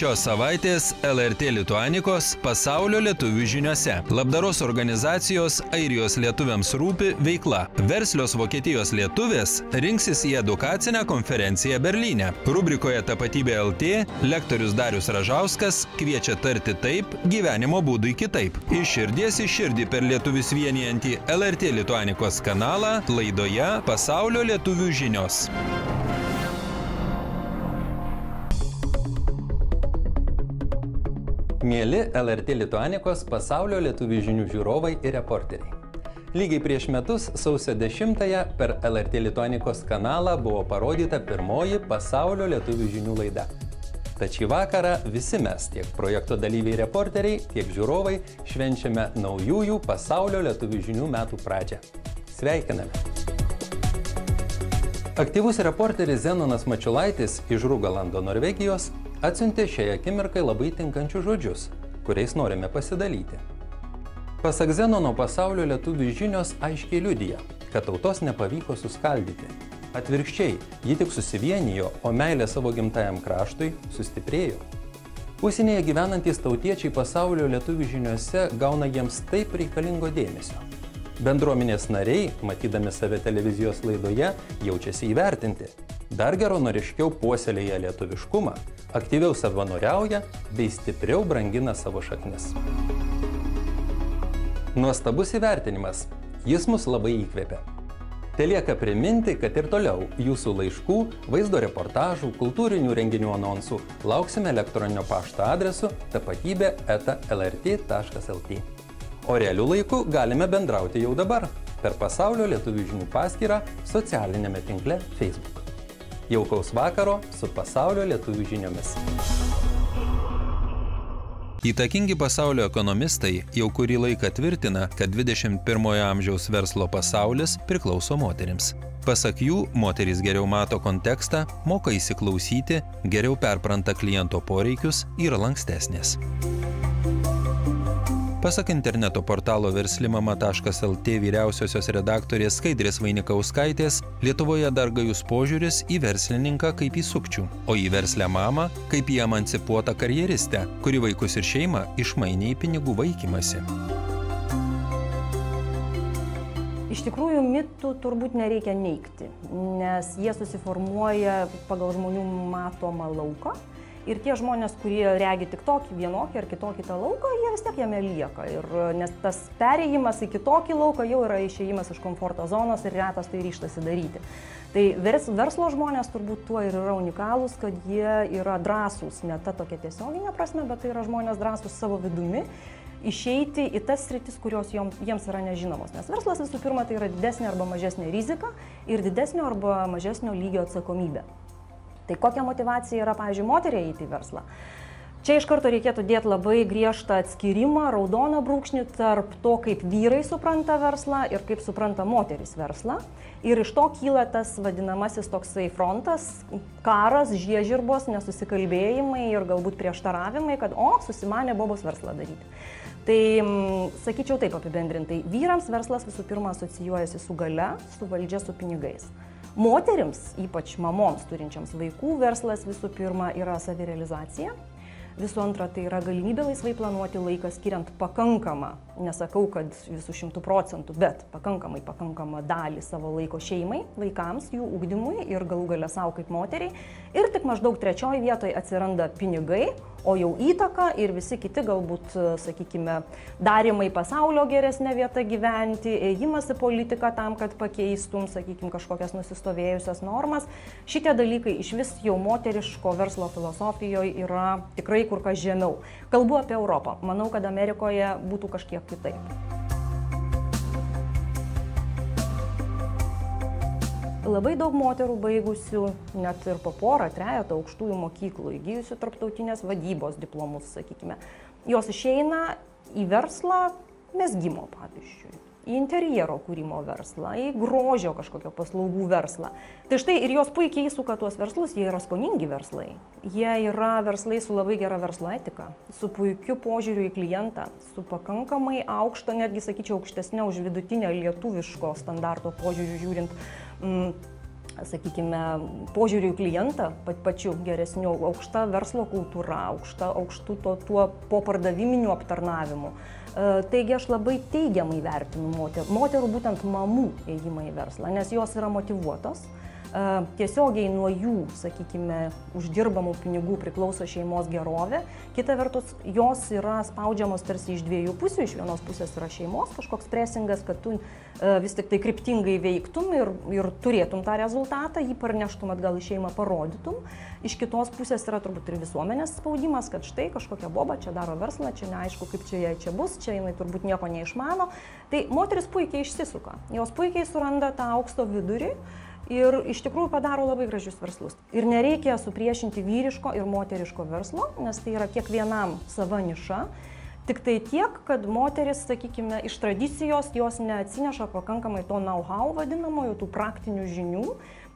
Šios savaitės LRT Lituanikos pasaulio lietuvių žiniuose. Labdaros organizacijos Airijos lietuviams rūpi veikla. Verslios Vokietijos lietuvės rinksis į edukacinę konferenciją Berlyne. Rubrikoje Tapatybė LT lektorius Darius Ražauskas kviečia tarti taip gyvenimo būdui kitaip. Iš širdies į širdį per lietuvius vienijantį LRT Lituanikos kanalą laidoje Pasaulio lietuvių žinios. Mieli LRT Lituanikos pasaulio lietuvių žinių žiūrovai ir reporteriai. Lygiai prieš metus, sausio 10-ąją, per LRT Lituanikos kanalą buvo parodyta pirmoji pasaulio lietuvių žinių laida. Tad šį vakarą visi mes, tiek projekto dalyviai reporteriai, tiek žiūrovai, švenčiame naujųjų pasaulio lietuvių žinių metų pradžią. Sveikiname! Aktyvus reporteris Zenonas Mačiulaitis iš Rugalando, Norvegijos, atsiuntė šiai akimirkai labai tinkančius žodžius, kuriais norime pasidalyti. Pasak Zenono, pasaulio lietuvių žinios aiškiai liudija, kad tautos nepavyko suskaldyti. Atvirkščiai, ji tik susivienijo, o meilė savo gimtajam kraštui sustiprėjo. Užsienyje gyvenantys tautiečiai pasaulio lietuvių žiniuose gauna jiems taip reikalingo dėmesio. Bendruomenės nariai, matydami save televizijos laidoje, jaučiasi įvertinti. Dar geronoriškiau puoselėja lietuviškumą, aktyviau savanoriauja bei stipriau brangina savo šaknis. Nuostabus įvertinimas. Jis mus labai įkvėpia. Telieka priminti, kad ir toliau jūsų laiškų, vaizdo reportažų, kultūrinių renginių anonsų lauksime elektroninio pašto adresu tapatybė@lrt.lt. O realiu laiku galime bendrauti jau dabar per pasaulio lietuvių žinių paskyrą socialinėme tinkle Facebook. Jaukaus vakaro su pasaulio lietuvių žiniomis. Įtakingi pasaulio ekonomistai jau kurį laiką tvirtina, kad 21 amžiaus verslo pasaulis priklauso moterims. Pasak jų, moterys geriau mato kontekstą, moka įsiklausyti, geriau perpranta kliento poreikius, yra lankstesnės. Pasak interneto portalo verslimama.lt vyriausiosios redaktorės Skaidrės Vainikauskaitės, Lietuvoje dar gajus požiūris į verslininką kaip į sukčių, o į verslę mamą kaip į emancipuotą karjeristę, kuri vaikus ir šeimą išmainė į pinigų vaikymąsi. Iš tikrųjų, mitų turbūt nereikia neigti, nes jie susiformuoja pagal žmonių matomą lauką. Ir tie žmonės, kurie regi tik tokį vienokį ar kitokį tą lauką, jie vis tiek jame lieka. Nes tas perėjimas į kitokį lauką jau yra išėjimas iš komforto zonos ir retas tai ryžtasi daryti. Tai verslo žmonės turbūt tuo ir yra unikalūs, kad jie yra drąsūs, ne ta tokia tiesioginė prasme, bet tai yra žmonės drąsūs savo vidumi išeiti į tas sritis, kurios jiems yra nežinomos. Nes verslas visų pirma tai yra didesnė arba mažesnė rizika ir didesnio arba mažesnio lygio atsakomybė. Tai kokia motivacija yra, pavyzdžiui, moteriai eiti į verslą? Čia iš karto reikėtų dėti labai griežtą atskirimą, raudoną brūkšnį tarp to, kaip vyrai supranta verslą ir kaip supranta moteris verslą. Ir iš to kyla tas vadinamasis toksai frontas, karas, žiežirbos, nesusikalbėjimai ir galbūt prieštaravimai, kad susimanė bobos verslą daryti. Tai sakyčiau taip apibendrintai, vyrams verslas visų pirma asocijuojasi su galia, su valdžia, su pinigais. Moterims, ypač mamoms turinčiams vaikų, verslas visų pirma yra savirealizacija. Visų antra, tai yra galimybė laisvai planuoti laiką, skiriant pakankamą, nesakau, kad visų 100%, bet pakankamą dalį savo laiko šeimai, vaikams, jų ugdymui ir galų gale savo kaip moteriai. Ir tik maždaug trečioje vietoje atsiranda pinigai, o jau įtaka ir visi kiti galbūt, sakykime, darimai pasaulio geresnė vieta gyventi, ėjimas į politiką tam, kad pakeistum, sakykime, kažkokias nusistovėjusias normas. Šitie dalykai iš vis jau moteriško verslo filosofijoje yra tikrai kur kas žemiau. Kalbu apie Europą. Manau, kad Amerikoje būtų kažkiek kitaip. Labai daug moterų baigusių, net ir po porą, trejetą aukštųjų mokyklų, įgijusių tarptautinės vadybos diplomus, sakykime. Jos išeina į verslą mezgimo, pavyzdžiui, į interjero kūrimo verslą, į grožio kažkokio paslaugų verslą. Tai štai ir jos puikiai įsuka tuos verslus, jie yra skoningi verslai. Jie yra verslai su labai gera verslo etika, su puikiu požiūriu į klientą, su pakankamai aukšto, netgi sakyčiau, aukštesnė už vidutinę lietuviško standarto požiūrių žiūrint sakykime, požiūrių į klientą, pačiu geresniu, aukšta verslo kultūra, aukštu tuo popardaviminiu aptarnavimu. Taigi aš labai teigiamai vertinu moterų būtent mamų ėjimą į verslą, nes jos yra motyvuotos. Tiesiogiai nuo jų, sakykime, uždirbamų pinigų priklauso šeimos gerovė. Kita vertus, jos yra spaudžiamos tarsi iš dviejų pusių. Iš vienos pusės yra šeimos kažkoks presingas, kad tu vis tik tai kryptingai veiktum ir turėtum tą rezultatą, jį parneštum atgal į šeimą, parodytum. Iš kitos pusės yra turbūt ir visuomenės spaudimas, kad štai kažkokia boba čia daro verslą, čia neaišku, kaip čia jai čia bus, čia jinai turbūt nieko neišmano. Tai moteris puikiai išsisuka, jos puikiai suranda tą aukso vidurį. Ir iš tikrųjų padaro labai gražius verslus. Ir nereikia supriešinti vyriško ir moteriško verslo, nes tai yra kiekvienam sava niša. Tik tai tiek, kad moteris, sakykime, iš tradicijos jos neatsineša pakankamai to know-how vadinamojo, tų praktinių žinių,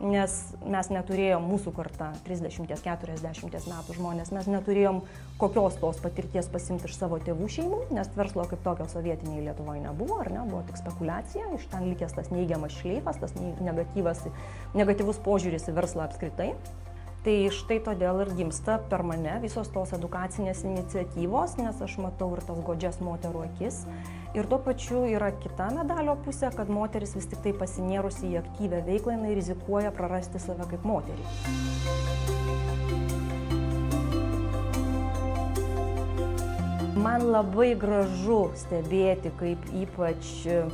nes mes neturėjom, mūsų karta, 30-40 metų žmonės, mes neturėjom kokios tos patirties pasimti iš savo tėvų šeimų, nes verslo kaip tokio sovietiniai Lietuvoje nebuvo, ar ne, buvo tik spekulacija, iš ten likęs tas neigiamas šleifas, tas negatyvus požiūris į verslą apskritai. Tai štai todėl ir gimsta per mane visos tos edukacinės iniciatyvos, nes aš matau ir tas godžias moterų akis. Ir tuo pačiu yra kita medalio pusė, kad moteris vis tik tai pasinėrusi į aktyvę veiklą, jinai rizikuoja prarasti save kaip moterį. Man labai gražu stebėti, kaip ypač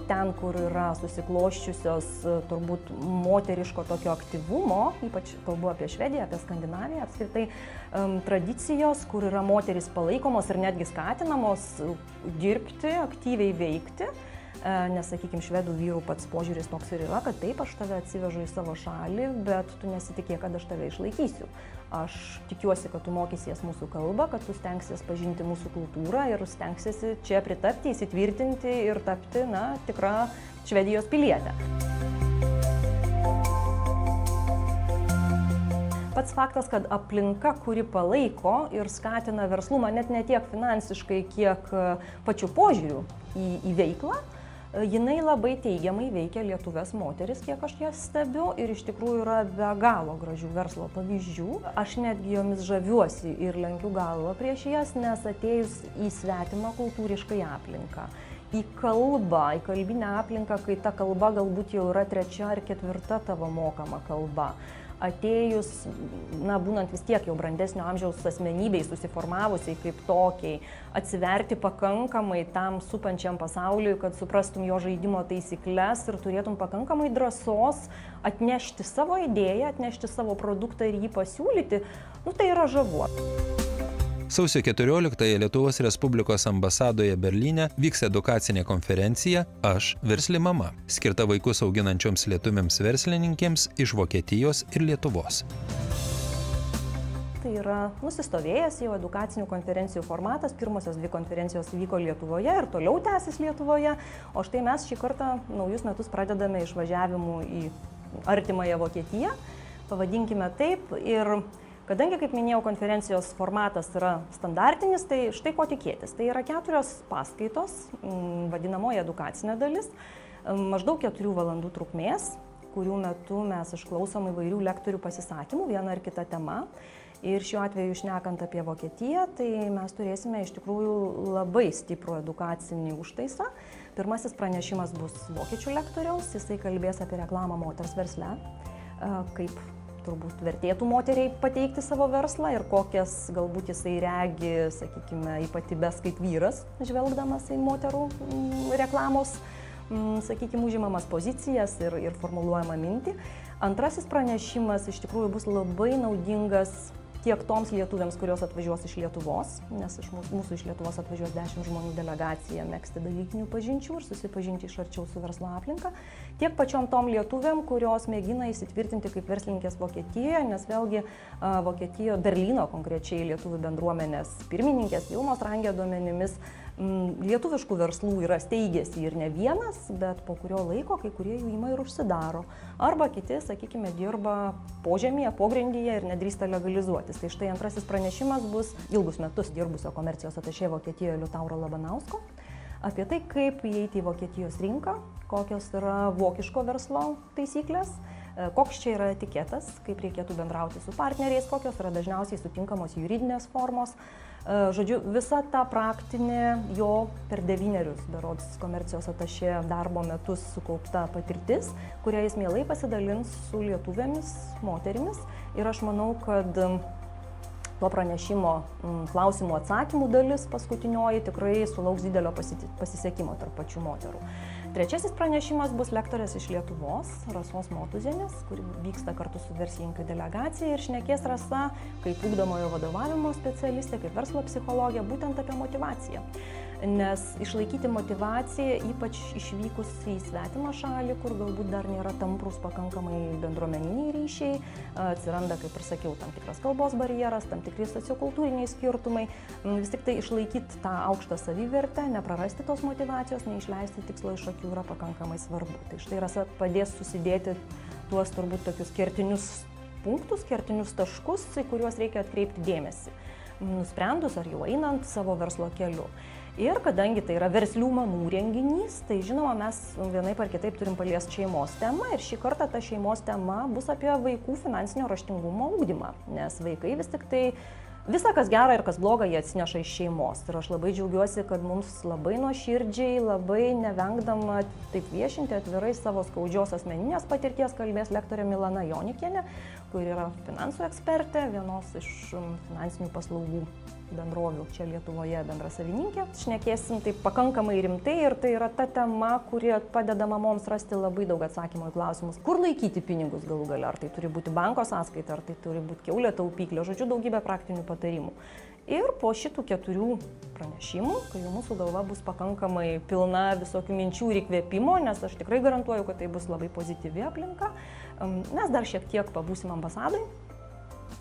ten, kur yra susiklosčiusios turbūt moteriško tokio aktyvumo, ypač kalbu apie Švediją, apie Skandinaviją, apskritai tradicijos, kur yra moterys palaikomos ir netgi skatinamos dirbti, aktyviai veikti. Nes, sakykime, švedų vyrų pats požiūris toks ir yra, kad taip, aš tave atsivežu į savo šalį, bet tu nesitikėk, kad aš tave išlaikysiu. Aš tikiuosi, kad tu mokysies mūsų kalbą, kad tu stengsies pažinti mūsų kultūrą ir stengsiesi čia pritapti, įsitvirtinti ir tapti, tikra Švedijos pilietė. Pats faktas, kad aplinka, kuri palaiko ir skatina verslumą, net ne tiek finansiškai, kiek pačių požiūrių į veiklą, jinai labai teigiamai veikia lietuvės moteris, kiek aš jas stebiu, ir iš tikrųjų yra be galo gražių verslo pavyzdžių. Aš netgi jomis žaviuosi ir lenkiu galvą prieš jas, nes atėjus į svetimą kultūriškai aplinką, į kalbą, į kalbinę aplinką, kai ta kalba galbūt jau yra 3. ar 4. tavo mokama kalba. Atėjus, būnant vis tiek jau brandesnio amžiaus asmenybei, susiformavusiai kaip tokiai, atsiverti pakankamai tam supančiam pasauliui, kad suprastum jo žaidimo taisyklės ir turėtum pakankamai drąsos atnešti savo idėją, atnešti savo produktą ir jį pasiūlyti, tai yra žavu. Sausio 14-ąją Lietuvos Respublikos ambasadoje Berlyne vyks edukacinė konferencija Aš versli mama, skirta vaikus auginančioms lietuviams verslininkėms iš Vokietijos ir Lietuvos. Tai yra nusistovėjęs jau edukacinių konferencijų formatas, pirmosios 2 konferencijos vyko Lietuvoje ir toliau tęsis Lietuvoje, o štai mes šį kartą naujus metus pradedame išvažiavimu į artimąją Vokietiją, pavadinkime taip, ir kadangi, kaip minėjau, konferencijos formatas yra standartinis, tai štai ko tikėtis. Tai yra 4 paskaitos, vadinamoji edukacinė dalis, maždaug 4 valandų trukmės, kurių metu mes išklausom įvairių lektorių pasisakymų, viena ar kita tema. Ir šiuo atveju, šnekant apie Vokietiją, tai mes turėsime iš tikrųjų labai stiprų edukacinį užtaisą. Pirmasis pranešimas bus vokiečių lektoriaus, jisai kalbės apie reklamą moters versle, kaip turbūt vertėtų moteriai pateikti savo verslą ir kokias galbūt jisai regi, sakykime, ypatybės kaip vyras, žvelgdamas į moterų reklamos, sakykime, užimamas pozicijas ir formuluojamą mintį. Antrasis pranešimas iš tikrųjų bus labai naudingas tiek toms lietuviams, kurios atvažiuos iš Lietuvos, nes mūsų iš Lietuvos atvažiuos 10 žmonių delegacija megzti dalykinių pažinčių ir susipažinti iš arčiau su verslo aplinka, tiek pačiom tom lietuviam, kurios mėgina įsitvirtinti kaip verslininkės Vokietijoje, nes vėlgi Vokietijoje, Berlyno konkrečiai lietuvių bendruomenės pirmininkės Vilmos Rangė duomenimis, lietuviškų verslų yra steigėsi ir ne vienas, bet po kurio laiko kai kurie jų ima ir užsidaro. Arba kiti, sakykime, dirba požemyje, pogrindyje ir nedrįsta legalizuotis. Tai štai antrasis pranešimas bus ilgus metus dirbusio komercijos atašė Vokietijoje Liutauro Labanausko apie tai, kaip įeiti į Vokietijos rinką, kokios yra vokiško verslo taisyklės, koks čia yra etiketas, kaip reikėtų bendrauti su partneriais, kokios yra dažniausiai sutinkamos juridinės formos. Žodžiu, visa ta praktinė jo per 9 berods komercijos atašė darbo metus sukaupta patirtis, kurią jis mielai pasidalins su lietuvėmis, moterimis. Ir aš manau, kad to pranešimo klausimų atsakymų dalis paskutinioji tikrai sulauks didelio pasisekimo tarp pačių moterų. Trečiasis pranešimas bus lektorės iš Lietuvos, Rasos Motuzienės, kuri vyksta kartu su verslininkų delegacija ir šnekės Rasa kaip ugdomojo vadovavimo specialistė, kaip verslo psichologė, būtent apie motyvaciją. Nes išlaikyti motyvaciją, ypač išvykus į svetimą šalį, kur galbūt dar nėra tamprus pakankamai bendruomeniniai ryšiai, atsiranda, kaip ir sakiau, tam tikras kalbos barjeras, tam tikri sociokultūriniai skirtumai. Vis tik tai išlaikyti tą aukštą savivertę, neprarasti tos motyvacijos, neišleisti tikslo iš akių yra pakankamai svarbu. Tai štai Rasa padės susidėti tuos turbūt tokius kertinius punktus, kertinius taškus, į kuriuos reikia atkreipti dėmesį, nusprendus ar jau einant savo verslo keliu. Ir kadangi tai yra verslių mamų renginys, tai žinoma, mes vienaip ar kitaip turim paliesti šeimos temą ir šį kartą ta šeimos tema bus apie vaikų finansinio raštingumo ugdymą, nes vaikai vis tik tai visą, kas gera ir kas bloga, jie atsineša iš šeimos. Ir aš labai džiaugiuosi, kad mums labai nuoširdžiai, labai nevengdama taip viešinti atvirai savo skaudžios asmeninės patirties kalbės lektorė Milana Jonikienė, kuri yra finansų ekspertė, vienos iš finansinių paslaugų bendrovių čia Lietuvoje bendrasavininkė. Šnekėsim taip pakankamai rimtai ir tai yra ta tema, kuri padeda mamoms rasti labai daug atsakymų į klausimus, kur laikyti pinigus galų gale, ar tai turi būti banko sąskaita, ar tai turi būti kiaulė taupyklė, žodžiu, daugybė praktinių patarimų. Ir po šitų 4 pranešimų, kai jau mūsų galva bus pakankamai pilna visokių minčių ir įkvėpimo, nes aš tikrai garantuoju, kad tai bus labai pozityvi aplinka, mes dar šiek tiek pabūsim ambasadai.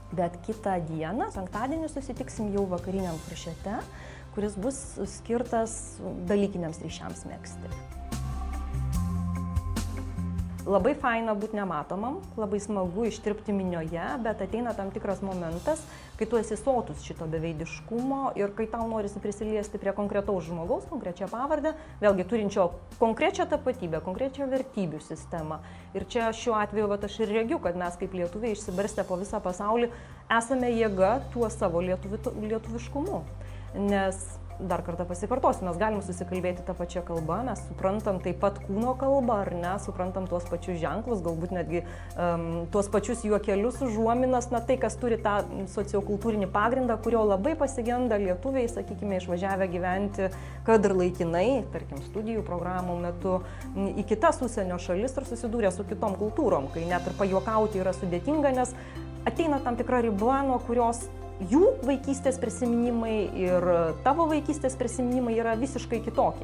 Bet kitą dieną, penktadienį, susitiksim jau vakariniam furšete, kuris bus skirtas dalykiniams ryšiams megzti. Labai faina būti nematomam, labai smagu ištirpti minioje, bet ateina tam tikras momentas, kai tu esi sotus šito beveidiškumo ir kai tau norisi prisiliesti prie konkretaus žmogaus, konkrečią pavardę, vėlgi turinčio konkrečią tapatybę, konkrečią vertybių sistemą. Ir čia šiuo atveju aš ir regiu, kad mes kaip lietuviai išsibarstę po visą pasaulį esame jėga tuo savo lietuviškumu. Nes dar kartą pasikartosiu, mes galim susikalbėti tą pačią kalbą, mes suprantam taip pat kūno kalbą, ar ne, suprantam tuos pačius ženklus, galbūt netgi tuos pačius juokelius, užuominas, na tai, kas turi tą sociokultūrinį pagrindą, kurio labai pasigenda lietuviai, sakykime, išvažiavę gyventi, kad ir laikinai, tarkim, studijų programų metu, į kitas užsienio šalis ir susidūrė su kitom kultūrom, kai net ir pajuokauti yra sudėtinga, nes ateina tam tikra riba, nuo kurios jų vaikystės prisiminimai ir tavo vaikystės prisiminimai yra visiškai kitokie.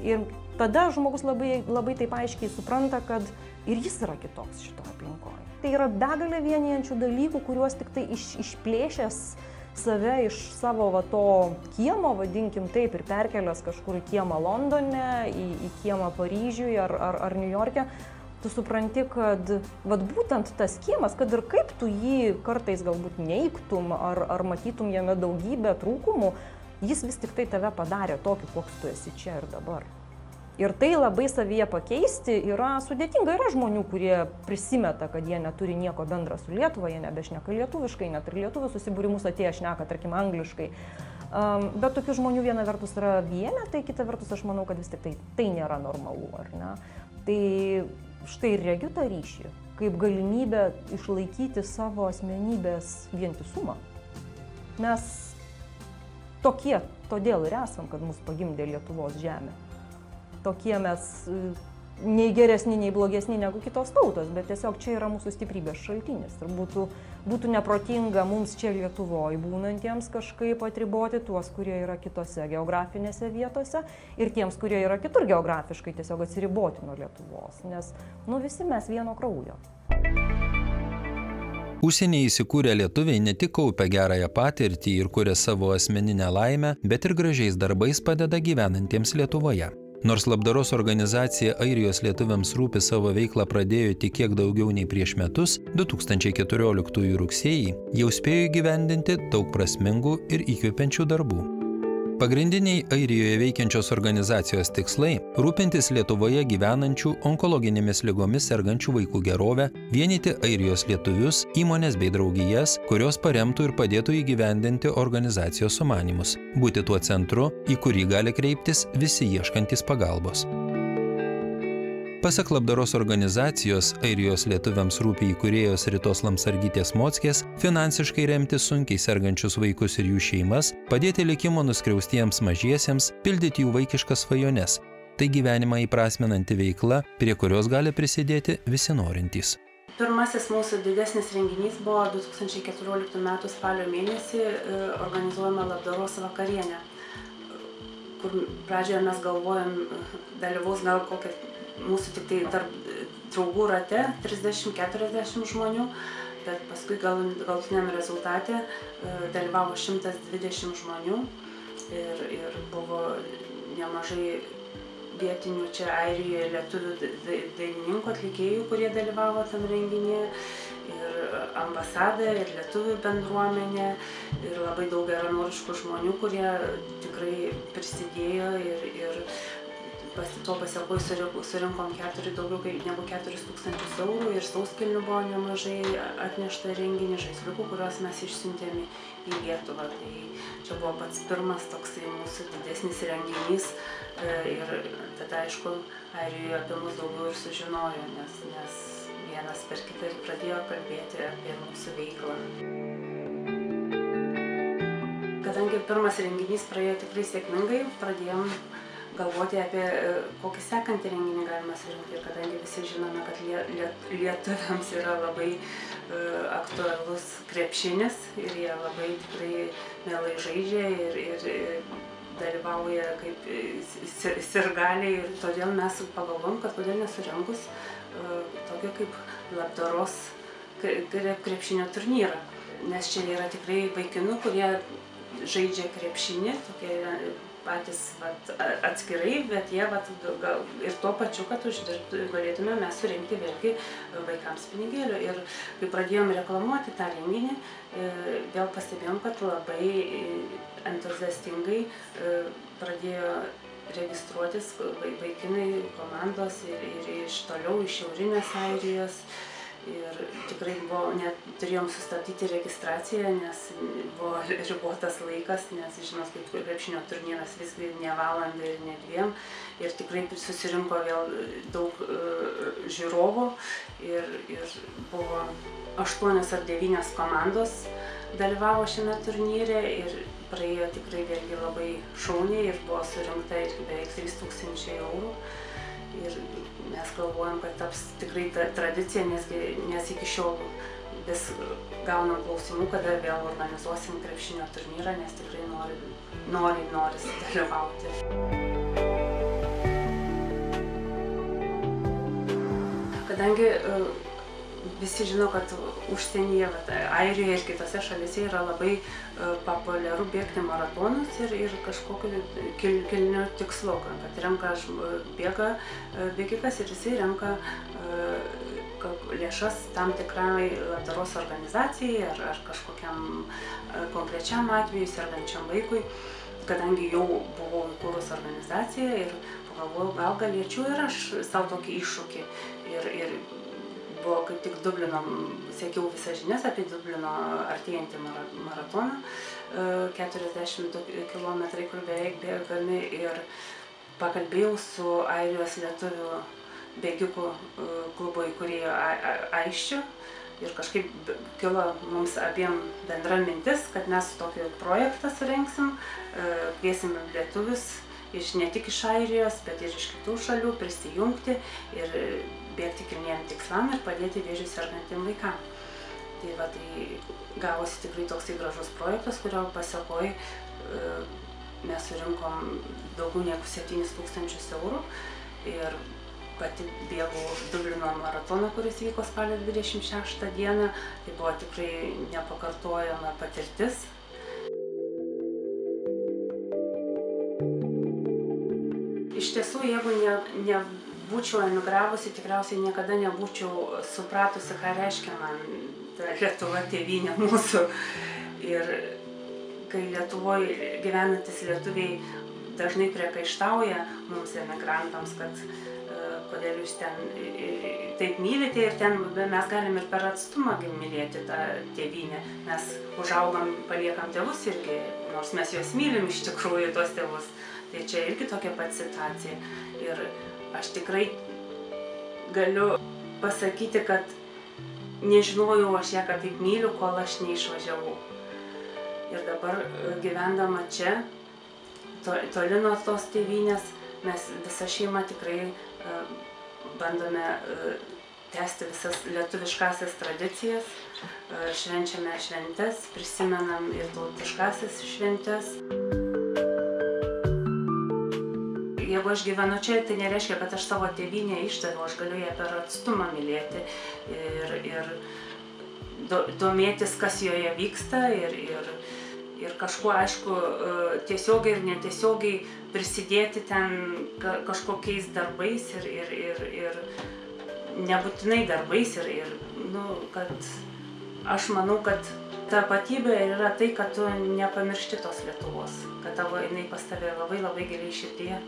Ir tada žmogus labai taip aiškiai supranta, kad ir jis yra kitoks šitoje aplinkoje. Tai yra begalė vienijančių dalykų, kuriuos tik tai išplėšęs save iš savo to kiemo, vadinkim taip, ir perkelęs kažkur į kiemą Londone, į kiemą Paryžiuje ar Niujorke, tu supranti, kad būtent tas kiemas, kad ir kaip tu jį kartais galbūt neigtum ar matytum jame daugybę trūkumų, jis vis tik tai tave padarė tokį, koks tu esi čia ir dabar. Ir tai labai savyje pakeisti yra sudėtinga. Yra žmonių, kurie prisimeta, kad jie neturi nieko bendra su Lietuva, jie nebešneka lietuviškai, net ir lietuvių susibūrimus atėję šneka, tarkim, angliškai. Bet tokių žmonių viena vertus yra vienetai, kita vertus aš manau, kad vis tik tai nėra normalu, ar ne? Tai štai ir regiu tą ryšį, kaip galimybę išlaikyti savo asmenybės vientisumą. Mes tokie, todėl ir esam, kad mus pagimdė Lietuvos žemė. Tokie mes nei geresni, nei blogesni negu kitos tautos, bet tiesiog čia yra mūsų stiprybės šaltinis. Ir būtų neprotinga mums čia Lietuvoje būnantiems kažkaip atriboti tuos, kurie yra kitose geografinėse vietose ir tiems, kurie yra kitur geografiškai, tiesiog atsiriboti nuo Lietuvos, nes visi mes vieno kraujo. Užsienyje įsikūrę lietuviai ne tik kaupia gerąją patirtį ir kuria savo asmeninę laimę, bet ir gražiais darbais padeda gyvenantiems Lietuvoje. Nors labdaros organizacija Airijos lietuviams rūpi savo veiklą pradėjo tik kiek daugiau nei prieš metus, 2014 rugsėjį, jau spėjo įgyvendinti daug prasmingų ir įkvepiančių darbų. Pagrindiniai Airijoje veikiančios organizacijos tikslai – rūpintis Lietuvoje gyvenančių onkologinėmis ligomis sergančių vaikų gerovę, vienyti Airijos lietuvius, įmonės bei draugijas, kurios paremtų ir padėtų įgyvendinti organizacijos sumanymus, būti tuo centru, į kurį gali kreiptis visi ieškantys pagalbos. Pasak labdaros organizacijos, Airijos lietuviams rūpi įkūrėjos Ritos Lamsargytės Mockės, finansiškai remti sunkiai sergančius vaikus ir jų šeimas, padėti likimo nuskriaustiems mažiesiems, pildyti jų vaikiškas svajones. Tai gyvenimą įprasminanti veikla, prie kurios gali prisidėti visi norintys. Pirmasis mūsų didesnis renginys buvo 2014 m. spalio mėnesį organizuojama labdaros vakarienė, kur pradžioje mes galvojom, dalyvaus gal kokią mūsų tik tai tarp draugų rate 30-40 žmonių, bet paskui galutiniam rezultate dalyvavo 120 žmonių ir buvo nemažai vietinių čia Airijoje lietuvių dainininkų atlikėjų, kurie dalyvavo tam renginyje, ir ambasada, ir lietuvių bendruomenė, ir labai daug geranoriškų žmonių, kurie tikrai prisidėjo ir to pasiekoje surinkom daugiau negu 4 000 eurų ir sauskelnių buvo nemažai atnešta renginį, žaisliukų, kuriuos mes išsiuntėme į Lietuvą. Tai čia buvo pats pirmas toksai mūsų didesnis renginys ir tada, aišku, Airijoje apie mus daugiau ir sužinojo, nes vienas per kitą ir pradėjo kalbėti apie mūsų veiklą. Kadangi pirmas renginys praėjo tikrai sėkmingai, pradėjom galvoti apie kokį sekantį renginį galima surinkti, ir kadangi visi žinome, kad lietuviams yra labai aktualus krepšinis ir jie labai tikrai mielai žaidžia ir dalyvauja kaip sirgaliai, ir todėl mes pagalvom, kad kodėl nesurengus tokio kaip labdaros krepšinio turnyrą, nes čia yra tikrai vaikinų, kurie žaidžia krepšinį, tokie patys atskirai, bet jie ir tuo pačiu, kad uždirbtų, galėtume mes surinkti vėlgi vaikams pinigėlių. Ir kai pradėjom reklamuoti tą renginį, vėl pastebėjom, kad labai entuziastingai pradėjo registruotis vaikinai komandos ir iš toliau, iš Šiaurinės Airijos. Ir tikrai net turėjom sustabdyti registraciją, nes buvo ribotas laikas, nes žinot, kaip krepšinio turnyras visgi ne valandą ir ne 2. Ir tikrai susirinko vėl daug žiūrovų ir buvo 8 ar 9 komandos dalyvavo šiame turnyre ir praėjo tikrai vėlgi labai šauniai ir buvo surinkta beveik 3 000 eurų. Ir mes galvojam, kad taps tikrai tradicija, nes iki šiol vis gaunam klausimų, kada vėl organizuosim krepšinio turnyrą, nes tikrai norisi dalyvauti. Kadangi visi žino, kad užsienyje, Airijoje ir kitose šalyse yra labai populiaru bėgti maratonus ir kažkokiu kilniu tikslu, kad renka bėga bėgikas ir jisai renka lėšas tam tikrai labdaros organizacijai ar kažkokiam konkrečiam atveju sergančiam vaikui. Kadangi jau buvau įkūrus organizaciją ir pagalvojau, gal galėčiau ir aš savo tokį iššūkį. Ir buvo kaip tik Dublino, siekiau visas žinias apie Dublino artėjantį maratoną, 42 km, kur beveik bėgami, ir pakalbėjau su Airijos lietuvių bėgikų klubo įkūrėjo Aisčiu ir kažkaip kilo mums abiem bendra mintis, kad mes tokį projektą surengsim, kviesim lietuvius ne tik iš Airijos, bet ir iš kitų šalių prisijungti ir bėgti kilniem tikslam ir padėti vėžiu sergantiem vaikam. Tai gavosi tikrai toksai gražus projektas, kurio pasiekoje mes surinkom daugiau negu 7 000 eurų ir pati bėgau Dublino maratoną, kuris vyko spalio 26 dieną. Tai buvo tikrai nepakartojama patirtis. Iš tiesų, jeigu nebūčiau emigravusi, tikriausiai niekada nebūčiau supratusi, ką reiškia man ta Lietuva, tėvynė mūsų. Ir kai Lietuvoje gyvenantis lietuviai dažnai priekaištauja mums emigrantams, kad kodėl jūs ten taip mylite ir ten mes galim ir per atstumą mylėti tą tėvynę. Mes užaugam, paliekam tėvus irgi, nors mes juos mylim iš tikrųjų, tuos tėvus. Tai čia irgi tokia pat situacija. Ir aš tikrai galiu pasakyti, kad nežinojau aš ją, kad taip myliu, kol aš neišvažiavau. Ir dabar gyvendama čia, toli nuo tos tėvynės, mes visa šeima tikrai bandome tęsti visas lietuviškasias tradicijas, švenčiame šventes, prisimenam ir tautiškasias šventes. Jeigu aš gyvenu čia, tai nereiškia, kad aš savo tėvynę išdaviau, aš galiu ją per atstumą mylėti ir domėtis, kas joje vyksta ir kažkuo, aišku, tiesiogiai ir netiesiogiai prisidėti ten kažkokiais darbais ir nebūtinai darbais kad aš manau, kad tapatybė yra tai, kad tu nepamiršti tos Lietuvos, kad jinai pas tave labai labai giliai širdyje.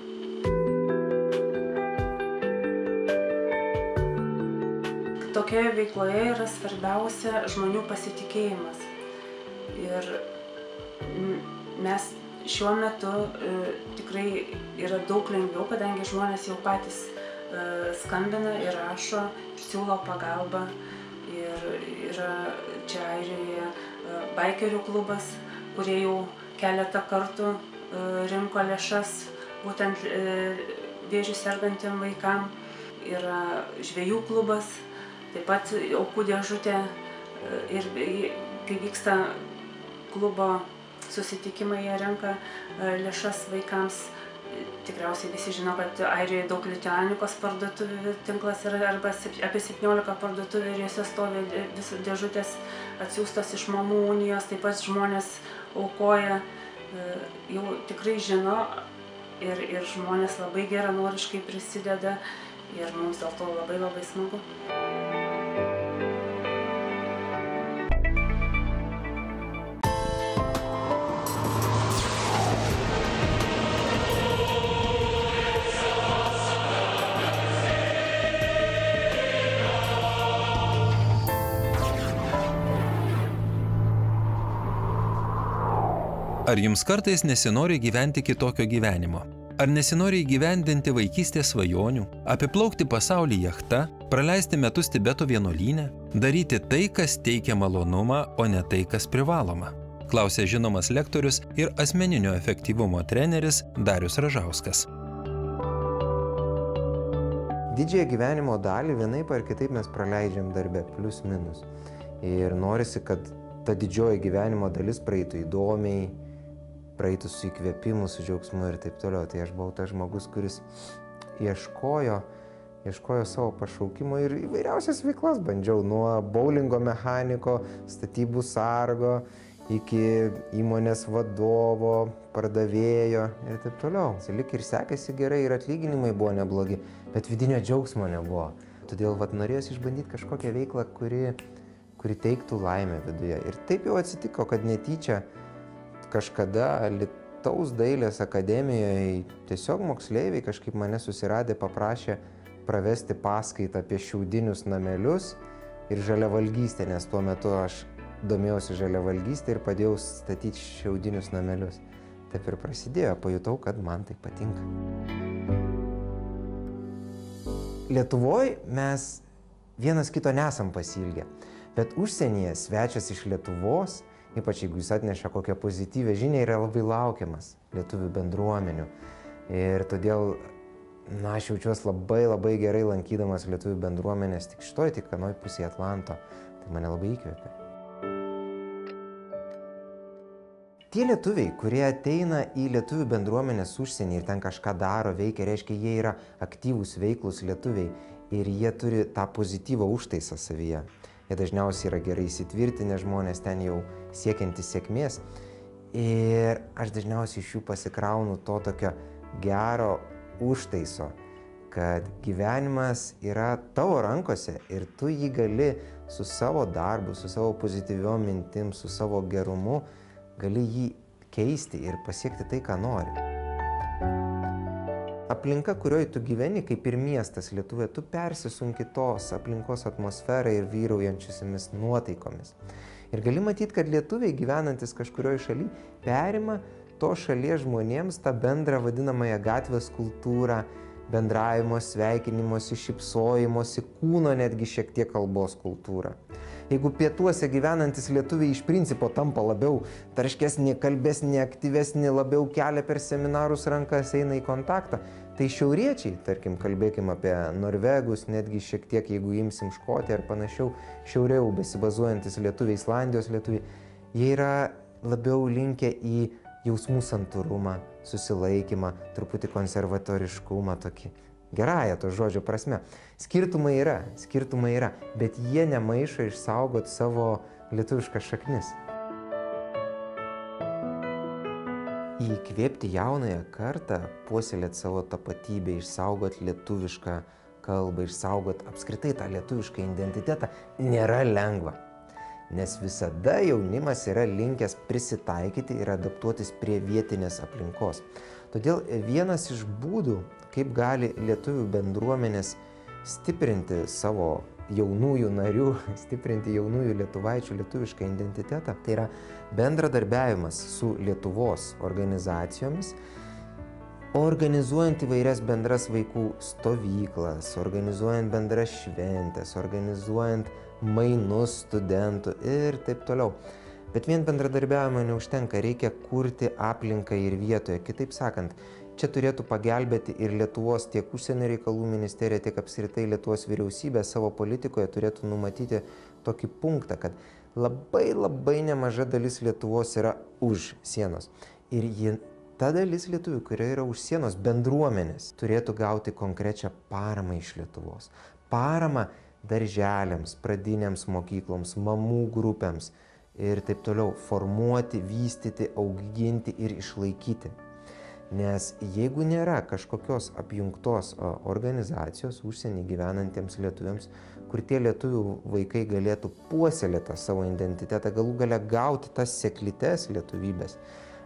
Tokioje veikloje yra svarbiausia žmonių pasitikėjimas. Ir mes šiuo metu tikrai yra daug lengviau, kadangi žmonės jau patys skambina ir rašo, siūlo pagalbą. Ir yra čia Airijoje baikerių klubas, kurie jau keletą kartų rinko lėšas būtent vėžiu sergantiem vaikam. Yra žvejų klubas, taip pat aukų dėžutė ir kai vyksta klubo susitikimai, jie renka lėšas vaikams. Tikriausiai visi žino, kad Airijoje daug lituanikos parduotuvių tinklas yra arba apie 17 parduotuvių ir jose stovi visos dėžutės atsiųstos iš mamų unijos. Taip pat žmonės aukoja, jau tikrai žino ir žmonės labai geranoriškai prisideda ir mums dėl to labai labai smagu. Ar jums kartais nesinori gyventi kitokio gyvenimo? Ar nesinori įgyvendinti vaikystės svajonių, apiplaukti pasaulį jachta, praleisti metus Tibeto vienuolyne, daryti tai, kas teikia malonumą, o ne tai, kas privaloma? Klausė žinomas lektorius ir asmeninio efektyvumo treneris Darius Ražauskas. Didžiąją gyvenimo dalį vienaip ar kitaip mes praleidžiam darbe, plius minus. Ir norisi, kad ta didžioji gyvenimo dalis praeitų įdomiai, praeitų su įkvėpimu, su džiaugsmu ir taip toliau. Tai aš buvau tas žmogus, kuris ieškojo savo pašaukimo ir įvairiausias veiklas bandžiau, nuo boulingo mechaniko, statybų sargo, iki įmonės vadovo, pardavėjo ir taip toliau. Lyg ir sekėsi gerai ir atlyginimai buvo neblogi, bet vidinio džiaugsmo nebuvo. Todėl norėjosi išbandyti kažkokią veiklą, kuri teiktų laimę viduje. Ir taip jau atsitiko, kad netyčia kažkada Alytaus dailės akademijoje tiesiog moksleiviai kažkaip mane susiradę paprašė pravesti paskaitą apie šiaudinius namelius ir žaliavalgystę, nes tuo metu aš domėjausi žaliavalgystę ir padėjau statyti šiaudinius namelius. Taip ir prasidėjo, pajutau, kad man tai patinka. Lietuvoje mes vienas kito nesam pasiilgę, bet užsienyje svečias iš Lietuvos, ypač jeigu jis atneša kokią pozityvę žinią, yra labai laukiamas lietuvių bendruomenių. Ir todėl, aš jaučiuosi labai gerai lankydamas lietuvių bendruomenės tik šitoj, tik anoj pusėje Atlanto. Tai mane labai įkvėpė. Tie lietuviai, kurie ateina į lietuvių bendruomenės užsienį ir ten kažką daro, veikia, reiškia, jie yra aktyvūs, veiklūs lietuviai ir jie turi tą pozityvą užtaisą savyje. Jie dažniausiai yra gerai įsitvirtinę žmonės, ten jau siekiantys sėkmės. Ir aš dažniausiai iš jų pasikraunu to tokio gero užtaiso, kad gyvenimas yra tavo rankose ir tu jį gali su savo darbu, su savo pozityviom mintim, su savo gerumu, gali jį keisti ir pasiekti tai, ką nori. Aplinka, kurioje tu gyveni, kaip ir miestas Lietuvoje, tu persisunki tos aplinkos atmosferą ir vyraujančiusiamis nuotaikomis. Ir gali matyti, kad lietuviai gyvenantis kažkurioje šalyje perima to šalies žmonėms tą bendrą vadinamąją gatvės kultūrą, bendravimo, sveikinimosi, šypsojimosi, kūno netgi šiek tiek kalbos kultūrą. Jeigu pietuose gyvenantis lietuviai iš principo tampa labiau tarškesni, kalbesni, aktyvesni, labiau kelia per seminarus rankas, eina į kontaktą, tai šiauriečiai, tarkim, kalbėkim apie norvegus, netgi šiek tiek, jeigu imsim Škotiją ar panašiau, šiauriau besibazuojantis lietuviai, Islandijos lietuviai, jie yra labiau linkę į jausmų santūrumą, susilaikymą, truputį konservatoriškumą tokį. Gerąja to žodžio prasme. Skirtumai yra, bet jie nemaišo išsaugot savo lietuviškas šaknis. Įkvėpti jaunąją kartą, puoselėti savo tapatybę, išsaugot lietuvišką kalbą, išsaugot apskritai tą lietuvišką identitetą nėra lengva. Nes visada jaunimas yra linkęs prisitaikyti ir adaptuotis prie vietinės aplinkos. Todėl vienas iš būdų, kaip gali lietuvių bendruomenės stiprinti savo jaunųjų narių, stiprinti jaunųjų lietuvaičių lietuvišką identitetą, tai yra bendradarbiavimas su Lietuvos organizacijomis, organizuojant įvairias bendras vaikų stovyklas, organizuojant bendras šventės, organizuojant mainus studentų ir taip toliau. Bet vien bendradarbiavimo neužtenka, reikia kurti aplinką ir vietoje. Kitaip sakant, čia turėtų pagelbėti ir Lietuvos tiek užsienio reikalų ministerija, tiek apskritai Lietuvos vyriausybė savo politikoje turėtų numatyti tokį punktą, kad labai nemaža dalis Lietuvos yra už sienos. Ir ta dalis lietuvių, kurie yra už sienos, bendruomenės, turėtų gauti konkrečią paramą iš Lietuvos. Paramą darželiams, pradinėms mokykloms, mamų grupėms ir taip toliau formuoti, vystyti, auginti ir išlaikyti. Nes jeigu nėra kažkokios apjungtos organizacijos užsienį gyvenantiems lietuviams, kur tie lietuvių vaikai galėtų puoselėti savo identitetą, galų gale gauti tas seklytes lietuvybės,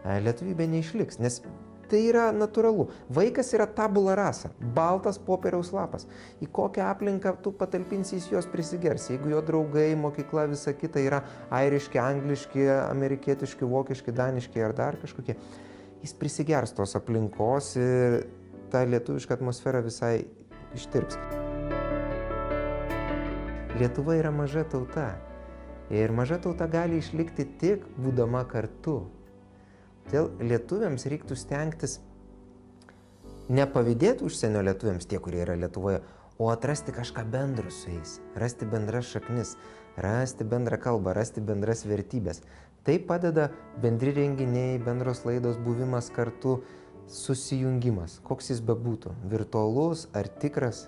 lietuvybė neišliks, nes tai yra natūralu. Vaikas yra tabula rasa, baltas popieriaus lapas. Į kokią aplinką tu patalpinsi, jis jos prisigers. Jeigu jo draugai, mokykla, visa kita yra airiški, angliški, amerikietiški, vokiški, daniški ar dar kažkokie, jis prisigers tos aplinkos ir ta lietuviška atmosfera visai ištirps. Lietuva yra maža tauta ir maža tauta gali išlikti tik būdama kartu. Todėl lietuviams reiktų stengtis nepavydėti užsienio lietuviams, tie, kurie yra Lietuvoje, o atrasti kažką bendro su jais, rasti bendras šaknis, rasti bendrą kalbą, rasti bendras vertybės. Tai padeda bendri renginiai, bendros laidos, buvimas kartu, susijungimas, koks jis bebūtų, virtualus ar tikras,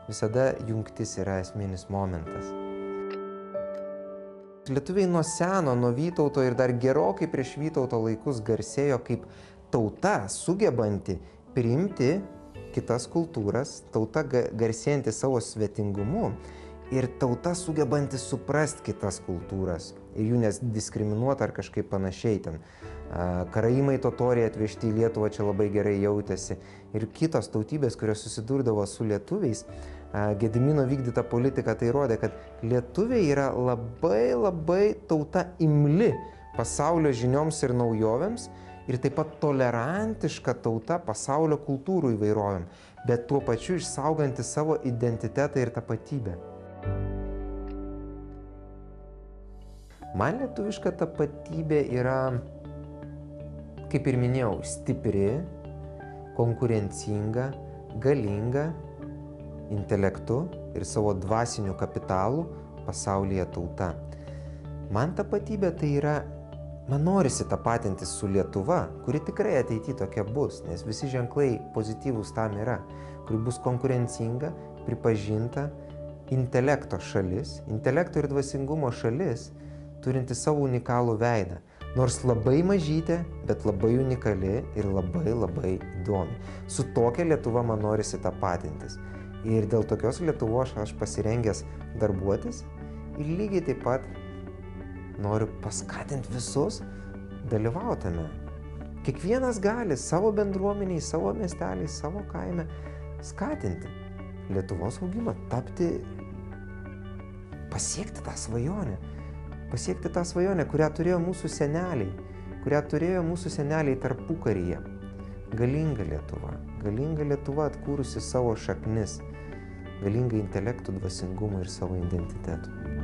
visada jungtis yra esminis momentas. Lietuviai nuo seno, nuo Vytauto ir dar gerokai prieš Vytauto laikus garsėjo kaip tauta sugebanti priimti kitas kultūras, tauta garsėjanti savo svetingumu ir tauta sugebanti suprasti kitas kultūras ir jų nediskriminuoti ar kažkaip panašiai ten. Karaimai totoriai atvežti į Lietuvą čia labai gerai jautėsi ir kitos tautybės, kurios susidurdavo su lietuviais, Gedimino vykdyta politika tai rodė, kad lietuviai yra labai tauta imli pasaulio žinioms ir naujovėms ir taip pat tolerantiška tauta pasaulio kultūrų įvairovėm, bet tuo pačiu išsauganti savo identitetą ir tapatybę. Man lietuviška tapatybė yra, kaip ir minėjau, stipri, konkurencinga, galinga, intelektu ir savo dvasiniu kapitalu pasaulyje tauta. Man tapatybė tai yra, man norisi tapatintis su Lietuva, kuri tikrai ateityje tokia bus, nes visi ženklai pozityvūs tam yra, kuri bus konkurencinga, pripažinta, intelekto šalis, intelekto ir dvasingumo šalis, turinti savo unikalų veidą. Nors labai mažytė, bet labai unikali ir labai įdomi. Su tokia Lietuva man norisi tapatintis. Ir dėl tokios Lietuvos aš pasirengęs darbuotis ir lygiai taip pat noriu paskatinti visus dalyvautame kiekvienas gali savo bendruomeniai, savo miesteliai, savo kaime skatinti Lietuvos augimą, pasiekti tą svajonę, kurią turėjo mūsų seneliai tarpukaryje. Galinga Lietuva atkūrusi savo šaknis, galinga intelektų, dvasingumo ir savo identitetų.